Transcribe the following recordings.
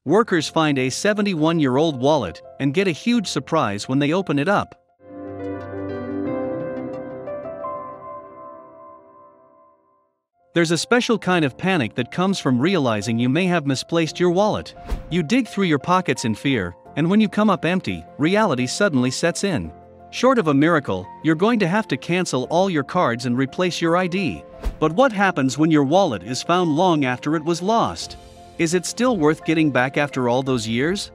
Workers find a 71-year-old wallet and get a huge surprise when they open it up. There's a special kind of panic that comes from realizing you may have misplaced your wallet. You dig through your pockets in fear, and when you come up empty, reality suddenly sets in. Short of a miracle, you're going to have to cancel all your cards and replace your ID. But what happens when your wallet is found long after it was lost? Is it still worth getting back after all those years?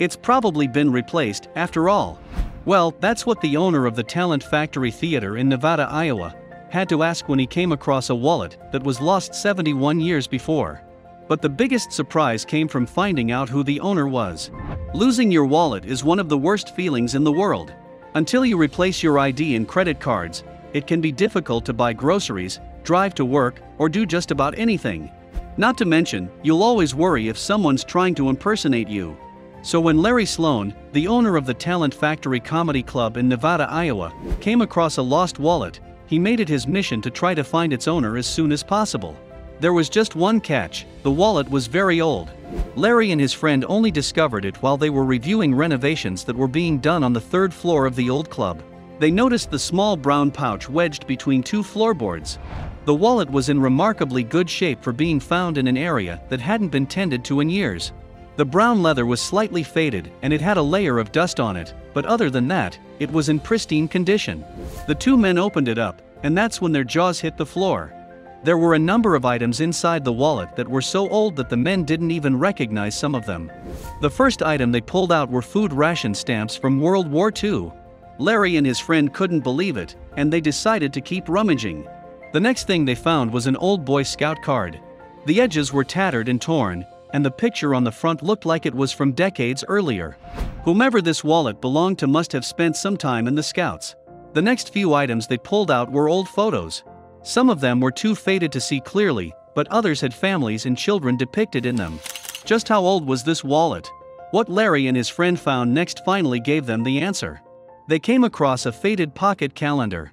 It's probably been replaced, after all. Well, that's what the owner of the Talent Factory Theater in Nevada, Iowa, had to ask when he came across a wallet that was lost 71 years before. But the biggest surprise came from finding out who the owner was. Losing your wallet is one of the worst feelings in the world. Until you replace your ID and credit cards, it can be difficult to buy groceries, drive to work, or do just about anything. Not to mention, you'll always worry if someone's trying to impersonate you. So when Larry Sloan, the owner of the Talent Factory Comedy Club in Nevada, Iowa, came across a lost wallet, he made it his mission to try to find its owner as soon as possible. There was just one catch: the wallet was very old. Larry and his friend only discovered it while they were reviewing renovations that were being done on the third floor of the old club. They noticed the small brown pouch wedged between two floorboards. The wallet was in remarkably good shape for being found in an area that hadn't been tended to in years. The brown leather was slightly faded and it had a layer of dust on it, but other than that, it was in pristine condition. The two men opened it up, and that's when their jaws hit the floor. There were a number of items inside the wallet that were so old that the men didn't even recognize some of them. The first item they pulled out were food ration stamps from World War II. Larry and his friend couldn't believe it, and they decided to keep rummaging. The next thing they found was an old Boy Scout card. The edges were tattered and torn, and the picture on the front looked like it was from decades earlier. Whomever this wallet belonged to must have spent some time in the Scouts. The next few items they pulled out were old photos. Some of them were too faded to see clearly, but others had families and children depicted in them. Just how old was this wallet? What Larry and his friend found next finally gave them the answer. They came across a faded pocket calendar.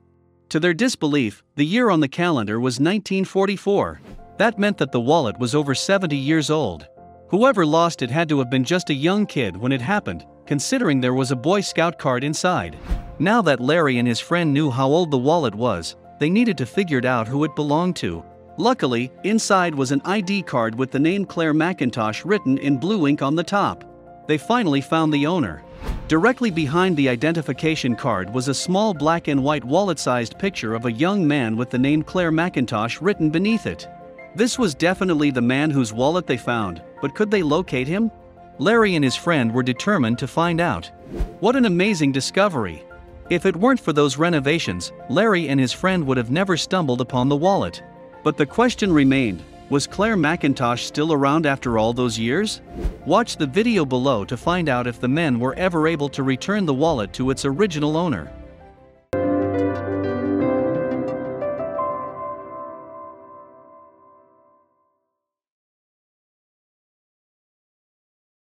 To their disbelief, the year on the calendar was 1944. That meant that the wallet was over 70 years old. Whoever lost it had to have been just a young kid when it happened, considering there was a Boy Scout card inside. Now that Larry and his friend knew how old the wallet was, they needed to figure out who it belonged to. Luckily, inside was an ID card with the name Claire McIntosh written in blue ink on the top. They finally found the owner. Directly behind the identification card was a small black and white wallet-sized picture of a young man with the name Claire McIntosh written beneath it. This was definitely the man whose wallet they found, but could they locate him? Larry and his friend were determined to find out. What an amazing discovery! If it weren't for those renovations, Larry and his friend would have never stumbled upon the wallet. But the question remained: was Claire McIntosh still around after all those years? Watch the video below to find out if the men were ever able to return the wallet to its original owner.